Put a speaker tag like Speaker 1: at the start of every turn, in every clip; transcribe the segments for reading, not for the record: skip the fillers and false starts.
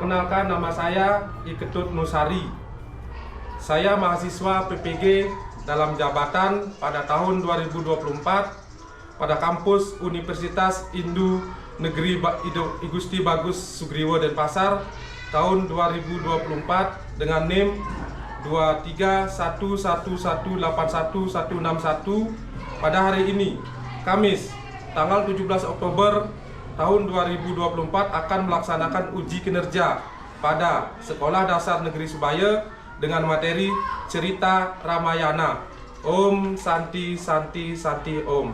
Speaker 1: perkenalkan, nama saya Iketut Nusari. Saya mahasiswa PPG dalam jabatan pada tahun 2024 pada kampus Universitas Hindu Negeri Igusti Bagus Sugriwo Denpasar tahun 2024 dengan NIM 23111816161 pada hari ini, Kamis, tanggal 17 Oktober tahun 2024 akan melaksanakan uji kinerja pada Sekolah Dasar Negeri Subaya dengan materi cerita Ramayana. Om Santi Santi Santi Om.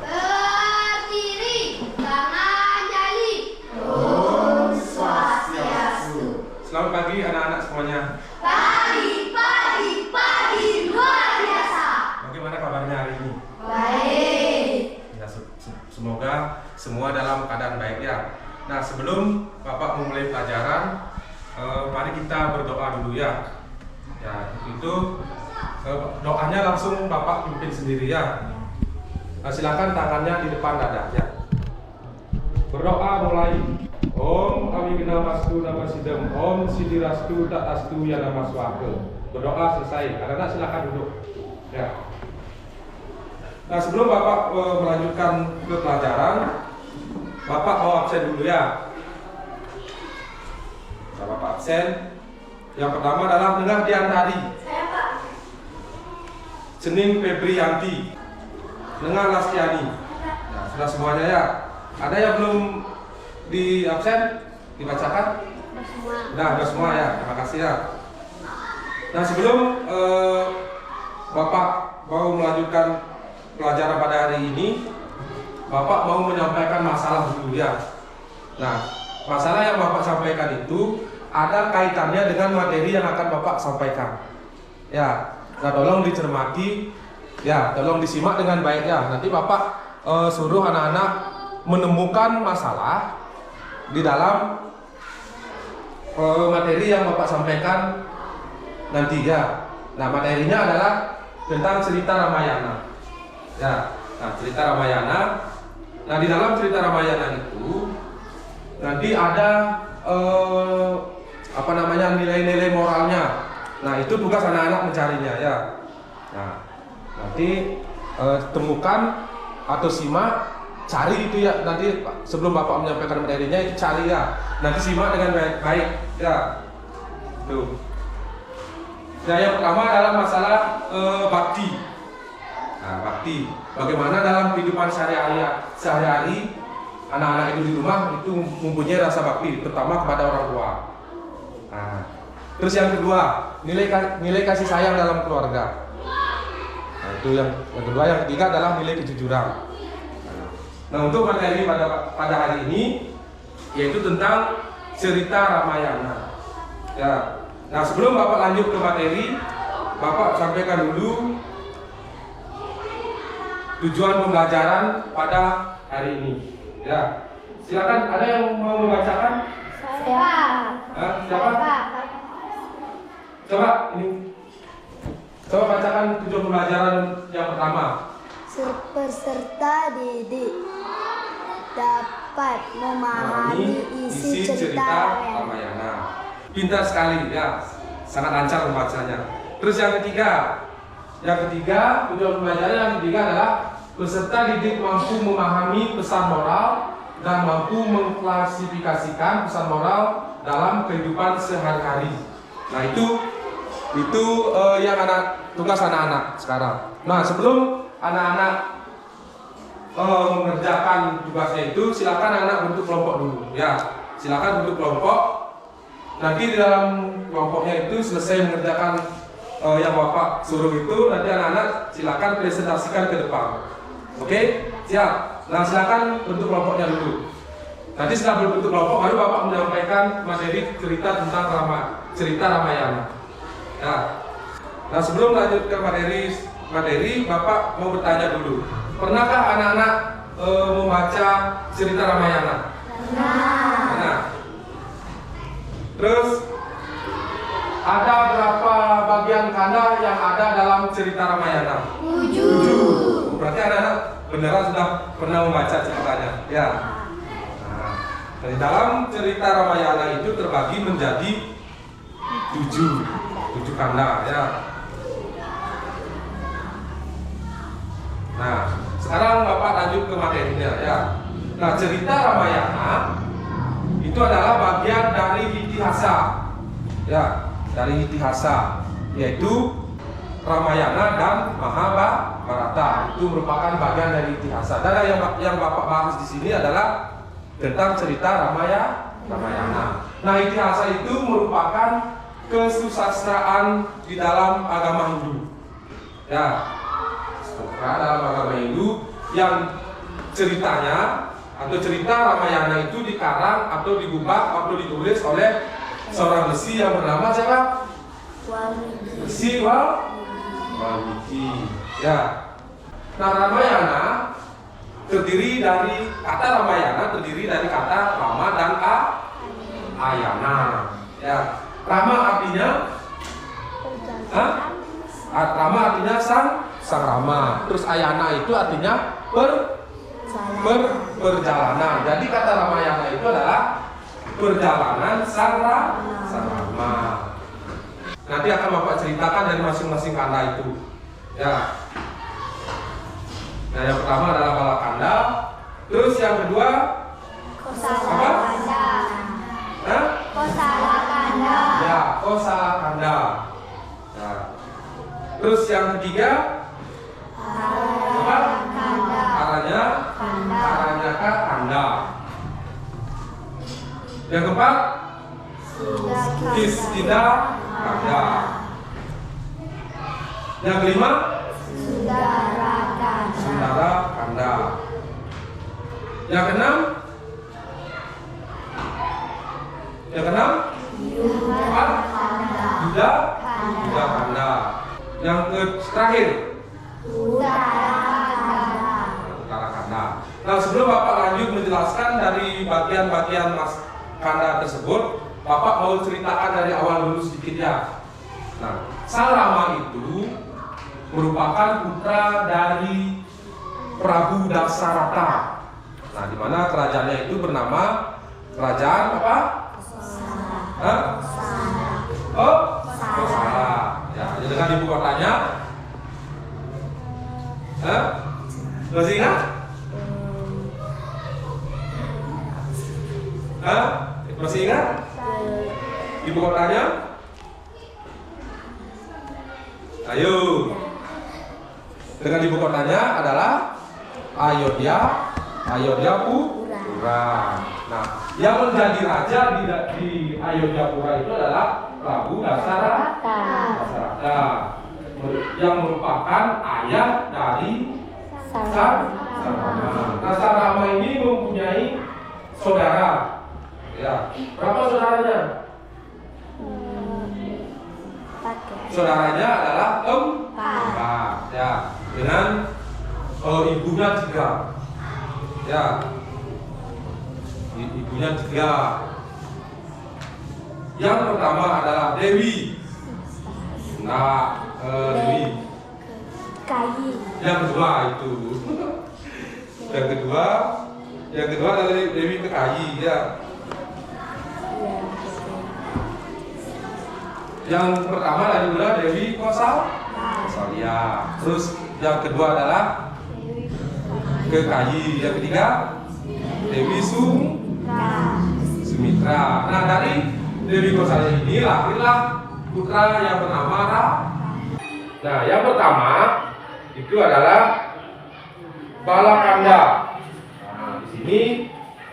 Speaker 2: Berdiri, tangan jali. Om Swastiastu.
Speaker 1: Selamat pagi anak-anak semuanya.
Speaker 2: Pagi, luar biasa.
Speaker 1: Bagaimana kabarnya hari ini?
Speaker 2: Baik.
Speaker 1: Ya, semoga semua dalam keadaan baik ya. Nah, sebelum Bapak memulai pelajaran, mari kita berdoa dulu ya. Ya, itu doanya langsung Bapak pimpin sendiri ya. Nah, silakan tangannya di depan dada ya. Berdoa mulai. Om Awigna Mastu Namasidam. Om Sidirastu Tatastu Yanamaswake. Berdoa selesai. Anak-anak silakan duduk. Ya. Nah, sebelum Bapak melanjutkan ke pelajaran, Bapak mau absen dulu ya. Nah, Bapak absen. Yang pertama adalah Nengah Diantari,
Speaker 2: Saya Pak.
Speaker 1: Sening Febrianti, Nengah Lastiani. Nah, sudah semuanya ya. Ada yang belum di absen? Dibacakan?
Speaker 2: Semua.
Speaker 1: Nah, sudah semua ya. Terima kasih ya. Nah, sebelum Bapak mau melanjutkan pelajaran pada hari ini, Bapak mau menyampaikan masalah dulu ya. Nah, masalah yang Bapak sampaikan itu ada kaitannya dengan materi yang akan Bapak sampaikan. Ya, nah tolong dicermati, ya, tolong disimak dengan baik ya. Nanti Bapak suruh anak-anak menemukan masalah di dalam materi yang Bapak sampaikan nanti ya. Nah, materinya adalah tentang cerita Ramayana. Ya, nah cerita Ramayana. Nah, di dalam cerita Ramayana itu nanti ada nilai-nilai moralnya. Nah, itu tugas anak-anak mencarinya ya. Nah, nanti temukan atau simak, cari itu ya. Nanti sebelum Bapak menyampaikan materinya itu cari ya. Nanti simak dengan baik ya. Tuh. Nah, yang pertama adalah masalah bakti. Nah, bakti. Bagaimana dalam kehidupan sehari-hari anak-anak itu di rumah itu mempunyai rasa bakti, terutama kepada orang tua. Nah, terus yang kedua, nilai kasih sayang dalam keluarga. Nah, itu yang kedua. Yang ketiga adalah nilai kejujuran. Nah, untuk materi pada hari ini yaitu tentang cerita Ramayana. Ya. Nah, sebelum Bapak lanjut ke materi, Bapak sampaikan dulu tujuan pembelajaran pada hari ini. Ya, silakan. Ada yang mau membacakan?
Speaker 2: Saya.
Speaker 1: Siapa? Coba ini. Coba bacakan tujuan pembelajaran yang pertama.
Speaker 3: Peserta didik dapat memahami isi cerita
Speaker 1: Ramayana. Pintar sekali ya, sangat lancar membacanya. Terus yang ketiga tujuan pembelajaran yang ketiga adalah peserta didik mampu memahami pesan moral dan mampu mengklasifikasikan pesan moral dalam kehidupan sehari-hari. Nah, itu yang tugas anak-anak sekarang. Nah, sebelum anak-anak mengerjakan tugasnya itu, silakan anak bentuk kelompok dulu ya. Silakan bentuk kelompok. Nanti di dalam kelompoknya itu selesai mengerjakan yang Bapak suruh itu, nanti anak-anak silakan presentasikan ke depan. Oke? Siap? Nah, silakan bentuk kelompoknya dulu. Nanti setelah berbentuk kelompok baru Bapak menyampaikan materi cerita tentang cerita Ramayana. Ya. Nah, sebelum lanjut ke materi, Bapak mau bertanya dulu. Pernahkah anak-anak membaca cerita Ramayana? Pernah. Terus ada berapa bagian kanda yang ada dalam cerita Ramayana?
Speaker 2: 7.
Speaker 1: Berarti anak-anak beneran sudah pernah membaca ceritanya, ya. Nah, dari dalam cerita Ramayana itu terbagi menjadi tujuh kanda, ya. Nah, sekarang Bapak lanjut ke materinya, ya. Nah, cerita Ramayana itu adalah bagian dari itihasa, ya, dari itihasa, yaitu Ramayana dan Mahabharata. Itu merupakan bagian dari itihasa. Dan yang Bapak bahas di sini adalah tentang cerita Ramayana. Nah, itihasa itu merupakan kesusastraan di dalam agama Hindu, ya. Dalam agama Hindu yang ceritanya atau cerita Ramayana itu dikarang atau digubah atau ditulis oleh seorang besi yang bernama siapa? Besi Walmiki. Ya. Nah, Ramayana terdiri dari kata Rama dan Ayana. Ya. Rama artinya Rama artinya sang Rama. Terus Ayana itu artinya perjalanan. Jadi kata Ramayana itu adalah perjalanan sang Rama. Nanti akan Bapak ceritakan dari masing-masing kanda itu. Ya. Nah, yang pertama adalah Balakanda. Terus yang kedua apa?
Speaker 2: Kosalakanda.
Speaker 1: Ya, Kosalakanda. Ya. Terus yang ketiga apa? Aranyaka Kanda. Yang keempat Kiskida Kanda. Yang kelima Sundara Kanda. Yang keenam Yuda Kanda. Yang terakhir Utara Kanda. Nah, sebelum Bapak lanjut menjelaskan dari bagian-bagian kanda tersebut, Bapak mau ceritakan dari awal dulu sedikit, ya. Nah, Sang Rama itu merupakan putra dari Prabu Dasarata. Nah, di mana kerajaannya itu bernama Kerajaan apa? Kosala. Ya, dengan ibu kotanya. Masih ingat? Masih ingat? Ibu kotanya? Ayo. Dengan ibu kotanya adalah Ayodhyapura. Nah, yang menjadi raja di Ayodhyapura itu adalah Prabu Dasarata, yang merupakan ayah dari Sang Rama. Nah, Sang Rama ini mempunyai saudara. Ya, berapa saudaranya? Saudaranya adalah empat. Ya, dengan ibunya 3. Ya, ibunya 3. Yang pertama adalah Dewi. Nah, Dewi. Yang kedua itu. Yang kedua adalah Dewi Kekayi, ya. Yang pertama adalah Dewi Kosalya. Terus yang kedua adalah Kekayi. Yang ketiga Dewi Sumitra. Nah, dari Dewi Kosalya ini lahirlah putra yang bernama Nah, yang pertama itu adalah Balakanda. Nah, di sini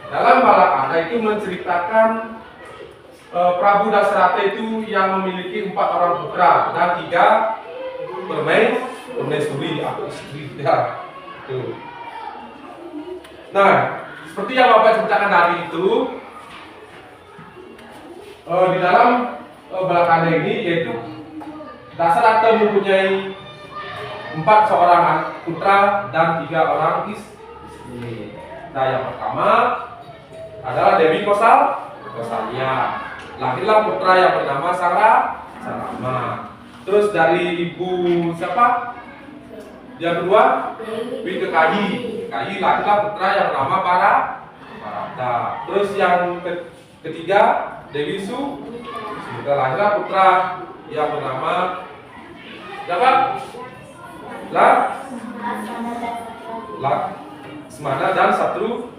Speaker 1: dalam Balakanda itu menceritakan Prabu Dasarata itu yang memiliki 4 orang putra dan 3 permaisuri atau istri. Ya. Tuh. Nah, seperti yang Bapak ceritakan tadi itu, di dalam Balakanda ini yaitu Dasarata mempunyai 4 seorang putra dan 3 orang istri. Nah, yang pertama adalah Dewi Kosalya. Lahirlah putra yang bernama Sang Rama. Terus dari ibu siapa? Yang kedua, Dewi Kekayi. Kekayi lahirlah putra yang bernama Parata. Terus yang ketiga, Dewi Sudah lahirlah putra yang bernama siapa? Semana dan Satru.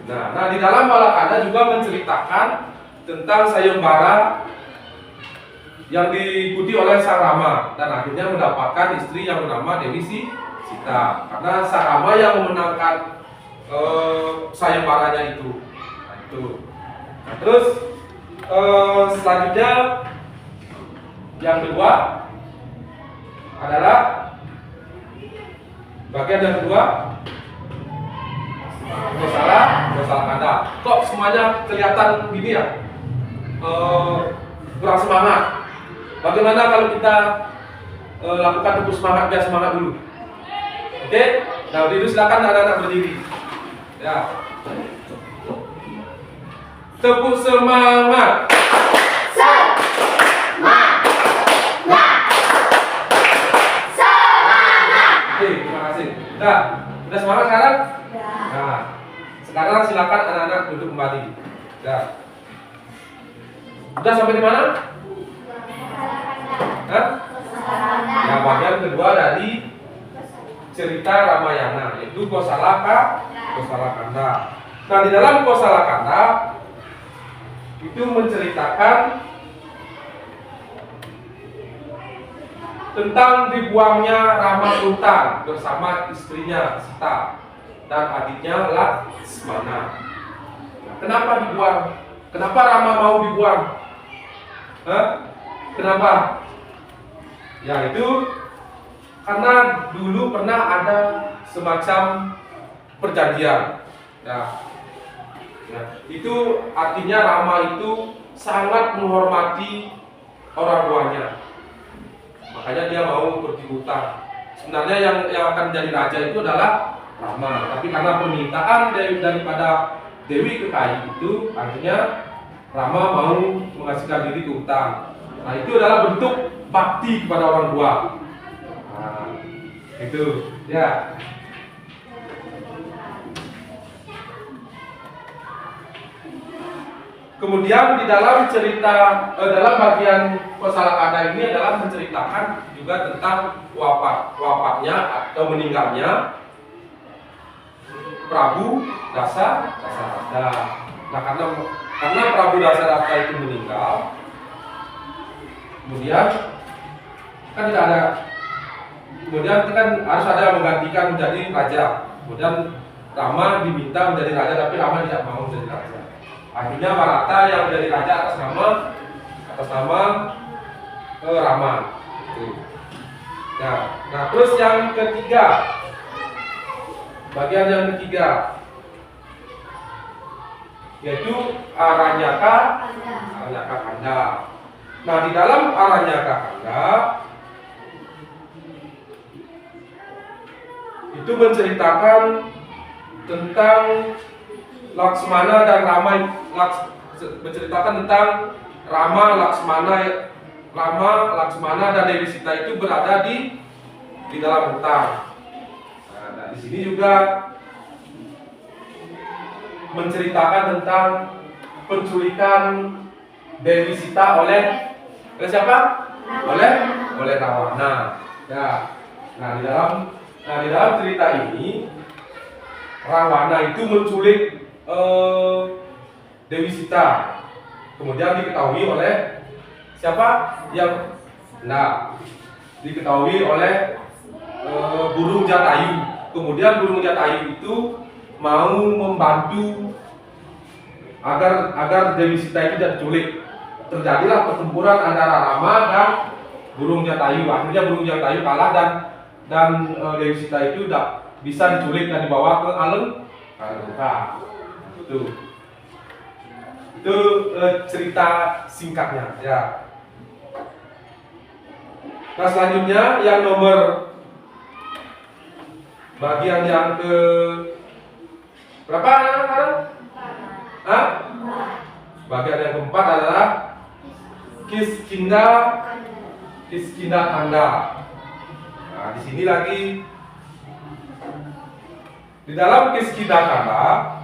Speaker 1: Nah, di dalam Walakanda juga menceritakan tentang sayembara yang diikuti oleh Sang Rama dan akhirnya mendapatkan istri yang bernama Dewi Sita. Karena Sang Rama yang memenangkan sayembaranya itu. Nah, itu. Nah, terus selanjutnya yang kedua adalah bagian yang kedua Kosala Kanda. Kok semuanya kelihatan gini ya? Kurang semangat. Bagaimana kalau kita lakukan tepuk semangat biar semangat dulu? Oke? Nah, dulu silakan anak-anak berdiri. Ya. Tepuk semangat. Oke, terima kasih. Udah semangat sekarang? Nah, sekarang silakan anak-anak duduk kembali. Udah sampai di mana? Hah? Ya, bagian kedua dari cerita Ramayana, yaitu Kosala Kanda. Nah, di dalam Kosala Kanda itu menceritakan tentang dibuangnya Rama Kuntan bersama istrinya Sita dan adiknya Laksmana. Nah, kenapa dibuang? Kenapa Rama mau dibuang? Kenapa? Ya, itu karena dulu pernah ada semacam perjanjian. Itu artinya Rama itu sangat menghormati orang tuanya. Makanya dia mau pergi hutan. Sebenarnya yang akan menjadi raja itu adalah Rama, tapi karena permintaan daripada Dewi Kekayi itu, akhirnya Rama mau mengasihkan diri ke hutan. Nah, itu adalah bentuk bakti kepada orang tua. Nah, itu ya. Kemudian di dalam cerita dalam bagian Kosala Kanda ini adalah menceritakan juga tentang wafatnya atau meninggalnya Prabu Dasarata. Nah, karena Prabu Dasarata itu meninggal, kemudian kan harus ada yang menggantikan menjadi raja. Kemudian Rama diminta menjadi raja, tapi Rama tidak mau menjadi raja. Akhirnya Bharata yang menjadi raja atas nama Rama. Nah, terus yang ketiga, bagian yang ketiga, yaitu Aranyaka Kanda. Nah, di dalam Aranyaka Kanda itu menceritakan tentang Laksmana dan Rama, menceritakan tentang Rama, Laksmana dan Dewi Sita itu berada di dalam hutan. Nah, di sini juga menceritakan tentang penculikan Dewi Sita oleh siapa? Oleh Rawana. Ya. Nah, di dalam cerita ini Rawana itu menculik Dewi Sita. Kemudian diketahui oleh siapa? Diketahui oleh burung Jatayu. Kemudian burung Jatayu itu mau membantu agar Dewi Sita itu tidak diculik. Terjadilah pertempuran antara Rama dan burung Jatayu. Akhirnya burung Jatayu kalah dan Dewi Sita itu tidak bisa diculik dan dibawa ke Alengka. Itu cerita singkatnya ya. Nah, selanjutnya yang nomor bagian yang ke berapa sekarang? Bagian yang keempat adalah Kiskindha Kanda. Nah, di sini lagi di dalam Kiskindakanda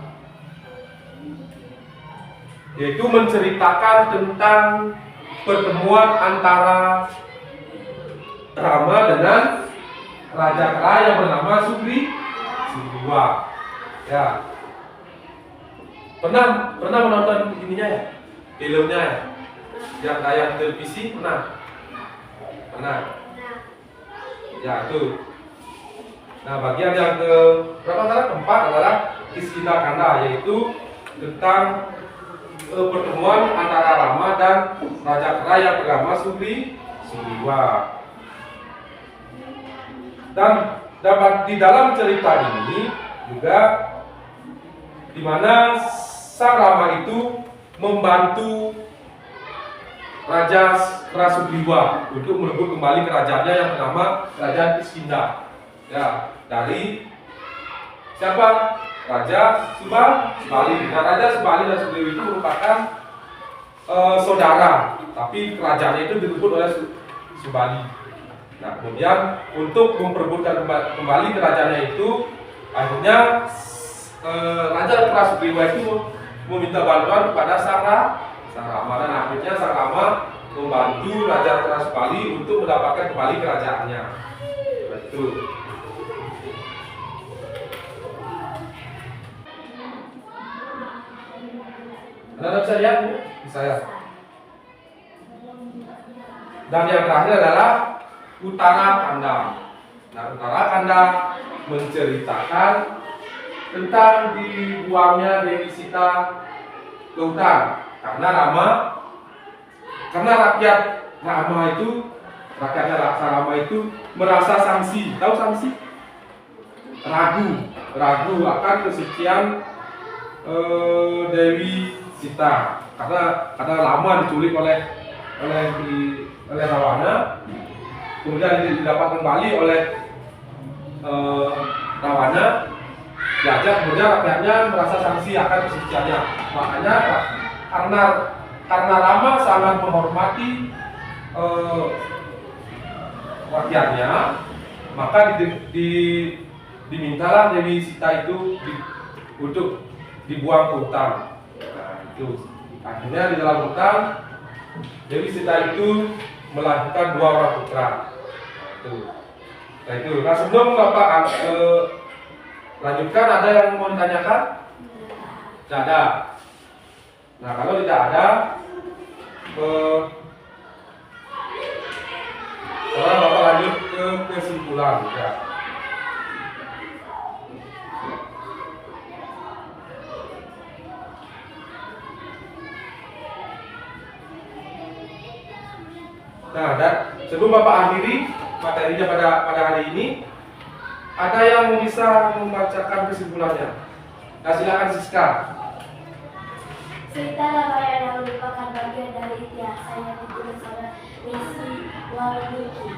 Speaker 1: yaitu menceritakan tentang pertemuan antara Rama dengan Raja Kera yang bernama Sugriwa. Ya. Pernah menonton ininya ya? Filmnya ya? Yang tayang televisi pernah? Ya itu. Nah bagian yang keempat adalah Kiskindakanda, yaitu tentang pertemuan antara Rama dan Raja Kera yang bernama Sugriwa. Dan di dalam cerita ini juga di mana sang Rama itu membantu Raja Kera Sugriwa untuk merebut kembali kerajaannya yang bernama Kerajaan Kiskinda. Ya, dari siapa? Raja Subali. Nah, Raja Subali dan Sugriwa itu merupakan saudara, tapi kerajaannya itu direbut oleh Subali. Nah, kemudian untuk memperebutkan kembali kerajaannya itu, akhirnya Raja Kera Sugriwa itu meminta bantuan kepada sang Rama, dan akhirnya sang Rama membantu Raja Kera Subali untuk mendapatkan kembali kerajaannya. Betul. Anda bisa lihat? Bisa ya. Dan yang terakhir adalah Uttarakanda. Nah, Uttarakanda menceritakan tentang dibuangnya Dewi Sita ke hutan karena rakyat rakyatnya Rama itu merasa sangsi. Tahu sangsi? Ragu akan kesucian Dewi Sita karena lama diculik oleh Rawana, kemudian didapat kembali oleh Rawana. Kemudian rakyatnya merasa sangsi akan kesuciannya. Makanya karena Rama sangat menghormati rakyatnya, maka dimintalah Dewi Sita itu untuk dibuang ke hutan. Nah, itu akhirnya di dalam hutan Dewi Sita itu melahirkan 2 orang putra. Nah, sebelum Bapak lanjutkan, ada yang mau ditanyakan? Tidak ada. Nah, kalau tidak ada, sekarang Bapak lanjut ke kesimpulan. Ya. Nah, dan sebelum Bapak akhiri materinya pada hari ini, ada yang bisa membacakan kesimpulannya? Nah, silakan Siska.
Speaker 2: Cerita Ramayana merupakan bagian dari istiasa yang ditulis oleh Rishi Walmiki.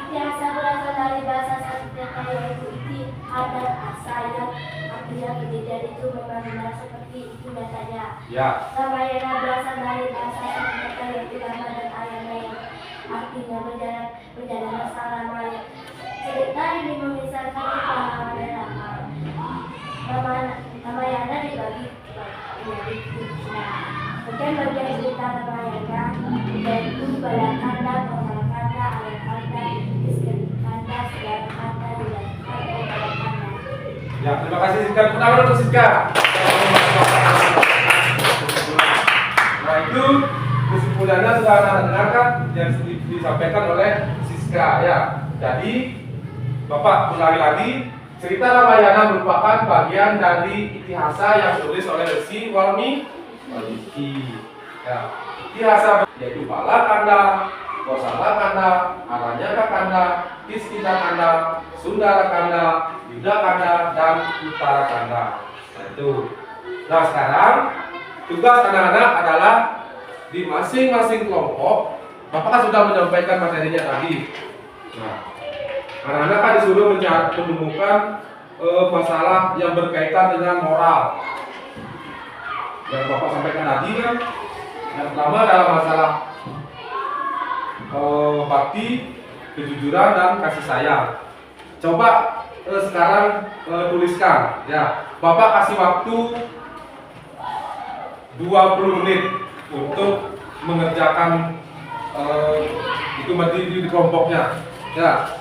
Speaker 2: Istiasa berasal dari bahasa Sanskerta yaitu iti dan asa, yang artinya kejadian itu memang benar seperti itu nyatanya.
Speaker 1: Ya.
Speaker 2: Ramayana berasal dari bahasa Sanskerta yaitu Rama dan ayahnya, yang artinya berjalan masa Rama. Cerita ini memisahkan pengalaman Rama. Ramayana dibagi menjadi 3. Mungkin bagian cerita Ramayana yaitu Balakanda, Kosalakanda, Ayakanda, Kiskindakanda, Sudarakanda, Yudhakanda, Balakanda.
Speaker 1: Ya, terima kasih Siska. Pertama untuk Siska. Nah, itu kesimpulannya sudah Anda dengarkan yang disampaikan oleh Siska ya. Jadi Bapak ulangi lagi, cerita Ramayana merupakan bagian dari itihasa yang ditulis oleh Rishi Walmiki. Ya, itihasa yaitu Balakanda, Kosalakanda, Aranyakakanda, Kiskindakanda, Sundarakanda, Yudhakanda, dan Uttarakanda. Nah, itu. Nah, sekarang tugas anak-anak adalah di masing-masing kelompok. Bapak kan sudah menyampaikan materinya tadi. Nah, anak-anak kan disuruh menemukan masalah yang berkaitan dengan moral. Yang Bapak sampaikan tadi kan, yang pertama adalah masalah bakti, kejujuran, dan kasih sayang. Coba sekarang tuliskan ya. Bapak kasih waktu 20 menit untuk mengerjakan itu di kelompoknya ya.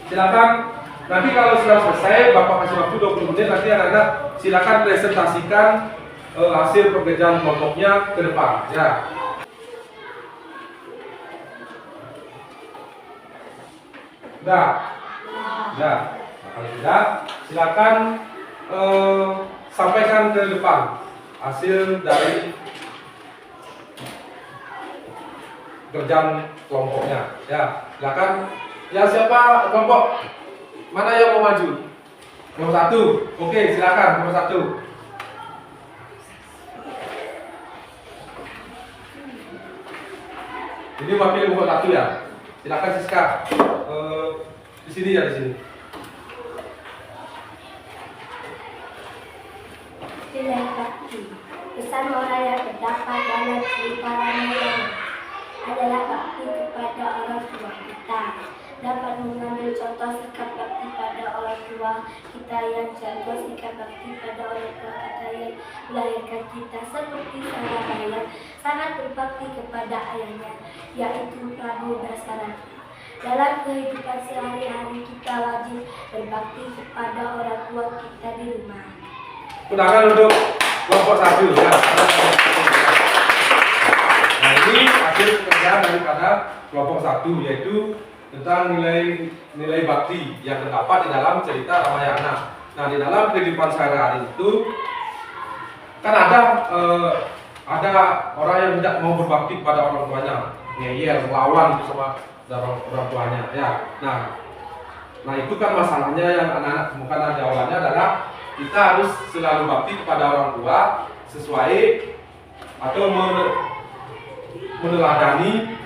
Speaker 1: Silakan, nanti kalau sudah selesai Bapak kasih waktu 20 menit, nanti anak-anak silakan presentasikan hasil pekerjaan kelompoknya ke depan ya. Udah? Udah. Nah, kalau tidak, silakan sampaikan ke depan hasil dari kerjaan kelompoknya ya. Silakan. Ya, siapa kelompok? Mana yang mau maju? Nomor 1. Oke, silakan nomor 1. Ini wakil nomor 1 ya. Silakan Siska. Di sini ya, di sini.
Speaker 2: Nilai bakti. Pesan moral yang terdapat dalam cerita Ramayana adalah bakti kepada orang tua kita. Dapat mengambil contoh sikap bakti pada orang tua kita yang contoh sikap bakti pada orang tua kita yang melahirkan kita, seperti Sarama yang sangat berbakti kepada ayahnya, yaitu Prabu Dasarata. Dalam kehidupan sehari-hari kita wajib berbakti kepada orang tua kita di rumah.
Speaker 1: Undangan untuk kelompok 1 ya. Nah, ini hasil pekerjaan daripada kelompok 1, yaitu tentang nilai bakti yang terdapat di dalam cerita Ramayana. Nah, di dalam kehidupan sehari-hari itu kan ada orang yang tidak mau berbakti kepada orang tuanya, ngeyel, melawan itu sama orang tuanya ya. Nah itu kan masalahnya yang anak-anak temukan jawabannya adalah kita harus selalu bakti kepada orang tua sesuai atau meneladani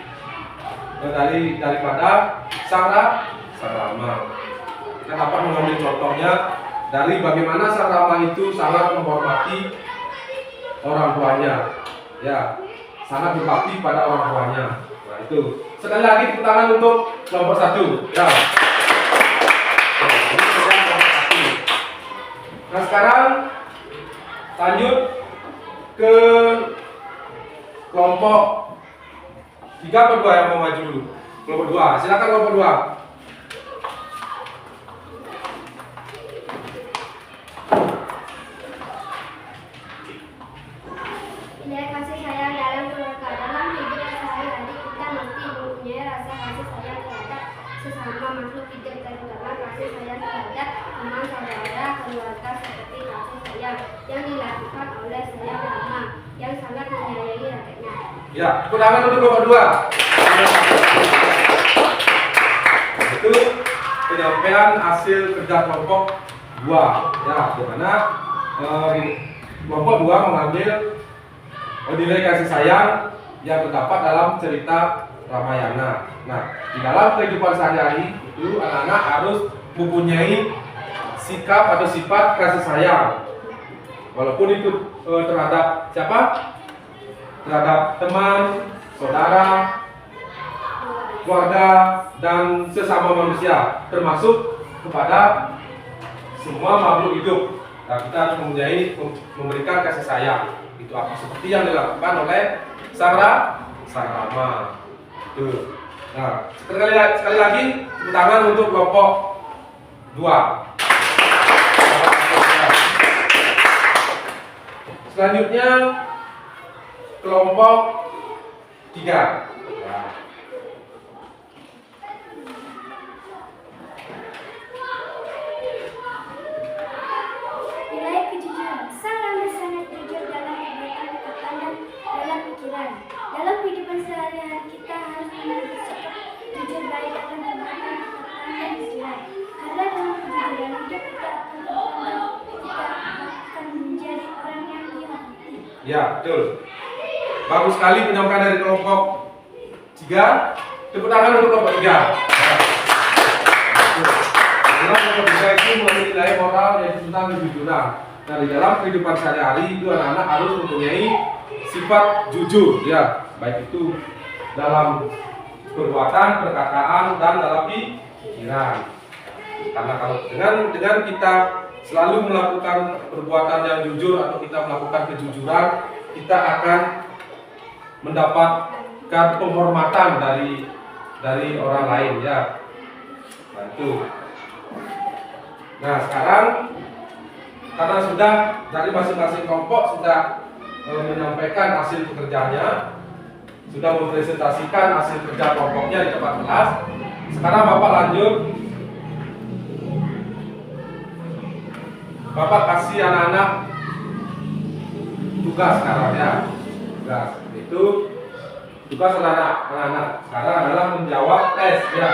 Speaker 1: daripada Sang Rama. Kita dapat mengambil contohnya dari bagaimana Sang Rama itu sangat menghormati orang tuanya, ya, sangat berbakti pada orang tuanya. Nah itu. Sekali lagi tepuk tangan untuk kelompok 1. Ya. Nah sekarang lanjut ke kelompok 3 atau 2 yang mau maju dulu? Kelompok 2, silakan kelompok 2.
Speaker 2: Nilai kasih sayang dalam keluarga. Dalam hidup sehari-hari kita mesti mempunyai rasa kasih sayang terhadap sesama makhluk hidup, terutama kasih sayang terhadap teman, saudara, keluarga, seperti kasih sayang yang dilakukan oleh Sang Rama yang sangat menyayangi rakyatnya.
Speaker 1: Ya, tepuk tangan untuk kelompok 2. Itu penyampaian hasil kerja kelompok 2 ya, di mana kelompok 2 mengambil nilai kasih sayang yang terdapat dalam cerita Ramayana. Nah, di dalam kehidupan sehari-hari itu anak-anak harus mempunyai sikap atau sifat kasih sayang, walaupun itu terhadap siapa? Terhadap teman, saudara, keluarga, dan sesama manusia, termasuk kepada semua makhluk hidup. Nah, kita harus memberikan kasih sayang. Itu apa seperti yang dilakukan oleh Sang Rama. Tuh. Nah, sekali lagi tepuk tangan untuk kelompok 2. Selanjutnya kelompok 3. Nah.
Speaker 2: Nilai kejujuran. Sang Rama sangat jujur dalam perbuatan, perkataan, dan dalam pikiran. Dalam kehidupan sehari-hari kita harus bersikap jujur baik dalam perbuatan, perkataan, dan pikiran. Karena dalam kejujuran hidup kita akan menjadi orang yang dihormati.
Speaker 1: Ya, betul. Bagus sekali penyampaian dari kelompok 3. Tepuk tangan untuk kelompok 3. Dalam kelompok 3 itu memiliki nilai moral yaitu tentang kejujuran. Nah, di dalam kehidupan sehari-hari itu anak-anak harus mempunyai sifat jujur, ya, baik itu dalam perbuatan, perkataan, dan dalam pikiran. Karena kalau dengan kita selalu melakukan perbuatan yang jujur atau kita melakukan kejujuran, kita akan mendapatkan penghormatan dari orang lain ya. Nah, itu. Nah, sekarang karena sudah dari masing-masing kelompok sudah menyampaikan hasil pekerjaannya, sudah mempresentasikan hasil kerja kelompoknya di tempat kelas. Sekarang Bapak lanjut. Bapak kasih anak-anak tugas sekarang ya. Tugas itu tugas anak-anak sekarang adalah menjawab tes ya.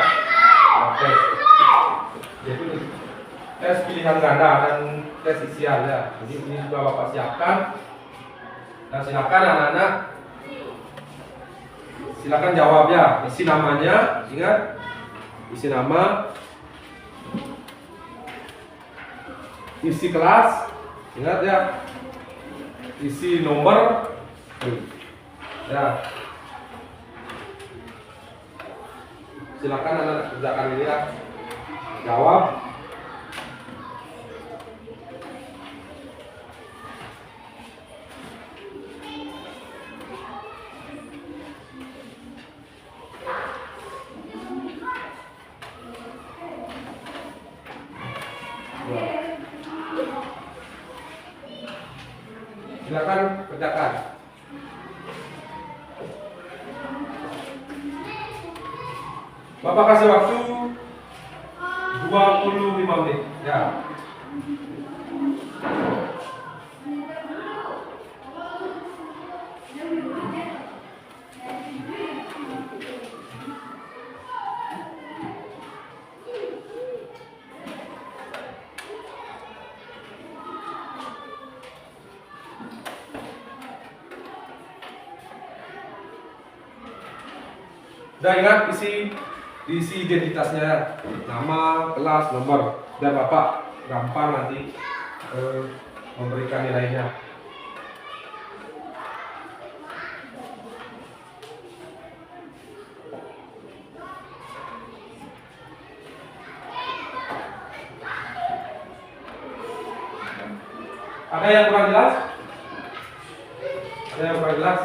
Speaker 1: Tes. Yaitu tes pilihan ganda dan tes isian ya. Jadi ini juga Bapak siapkan. Dan silakan anak-anak silakan jawab ya. Isi namanya, ingat isi nama, isi kelas, ingat ya, isi nomor ya. Silakan anak kerjakan ini ya. Jawab. Silakan kerjakan. Bapak kasih waktu 25 menit ya. Dan ingat isi identitasnya, nama, kelas, nomor, dan Bapak gampang nanti memberikan nilainya. Ada yang kurang jelas? Ada yang kurang jelas?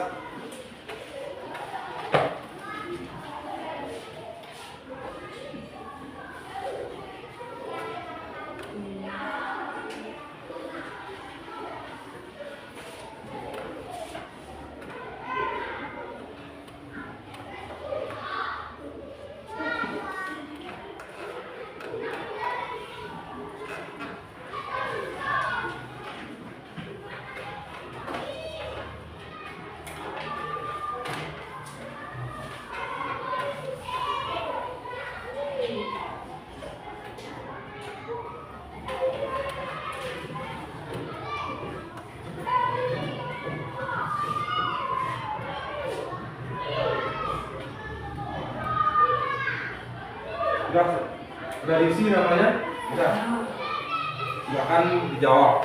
Speaker 1: Sudah diisi namanya? Sudah. Silakan dijawab.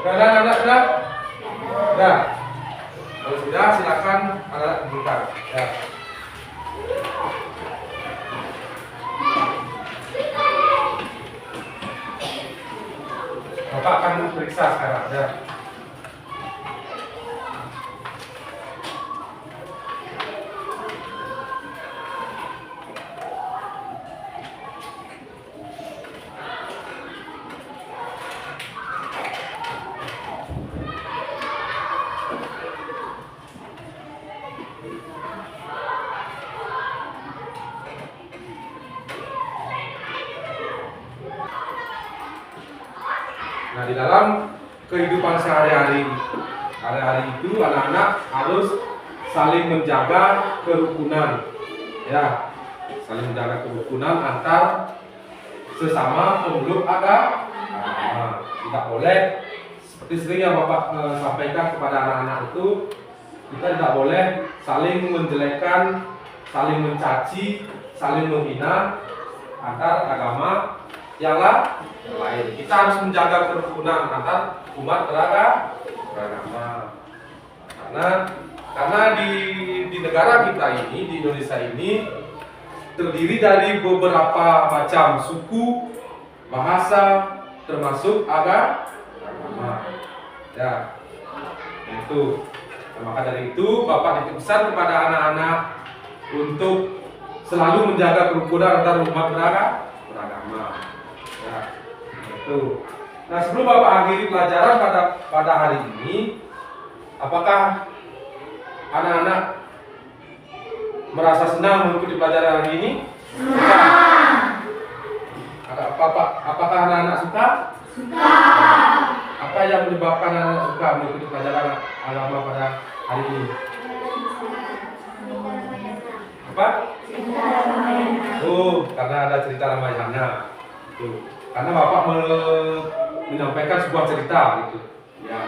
Speaker 1: Sudah, anak sudah? Sudah. Kalau sudah, silakan anak buka. Ya. Bapak akan periksa sekarang. Ya. Nah, di dalam kehidupan sehari-hari itu anak-anak harus saling menjaga kerukunan, ya, saling menjaga kerukunan antar sesama pemeluk agama. Tidak boleh seperti sering yang Bapak sampaikan kepada anak-anak itu, kita tidak boleh saling menjelekkan, saling mencaci, saling menghina antar agama yang lain. Kita harus menjaga kerukunan antar umat beragama. Karena Karena di negara kita ini, di Indonesia ini terdiri dari beberapa macam suku, bahasa, termasuk agama. Ya, itu. Nah, maka dari itu Bapak berpesan kepada anak-anak untuk selalu menjaga kerukunan antar umat beragama. Ya, itu. Nah, sebelum Bapak akhiri pelajaran pada hari ini, apakah anak-anak merasa senang mengikuti pelajaran hari ini? Apakah anak-anak suka? Suka. Apa yang menyebabkan anak-anak suka mengikuti pelajaran agama pada hari ini? Apa? Oh, karena ada cerita Ramayana. Tuh. Karena Bapak menyampaikan sebuah cerita gitu. Ya.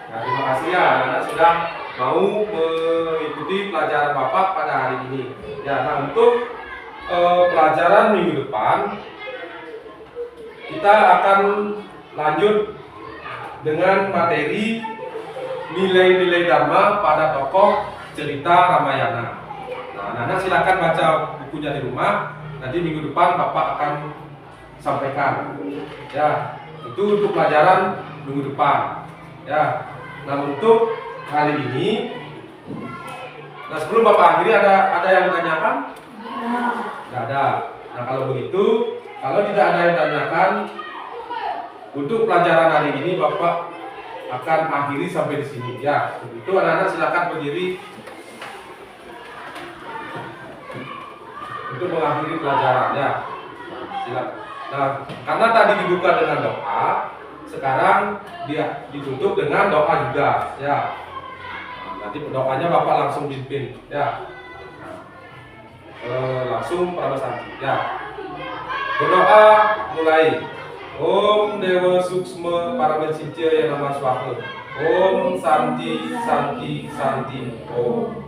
Speaker 1: Nah, terima kasih ya anak-anak sudah mau mengikuti pelajaran Bapak pada hari ini. Ya, nah untuk pelajaran minggu depan kita akan lanjut dengan materi nilai-nilai Dharma pada tokoh cerita Ramayana. Nah, anak-anak silakan baca bukunya di rumah. Nanti minggu depan Bapak akan sampaikan. Ya, itu untuk pelajaran minggu depan. Ya. Nah, untuk hari ini, nah sebelum Bapak akhiri ada yang menanyakan? Tidak ada. Nah, kalau begitu, kalau tidak ada yang menanyakan, untuk pelajaran hari ini Bapak akan akhiri sampai di sini. Ya, begitu anak-anak silakan berdiri untuk mengakhiri pelajaran. Ya, silakan. Nah, karena tadi dibuka dengan doa, sekarang dia ditutup dengan doa juga. Ya, nanti doanya Bapak langsung pimpin. Ya, langsung prabasanti. Ya, berdoa mulai. Om Dewa Suksma Paramesitya yang nama Swaha. Om Santi Santi Santi Om.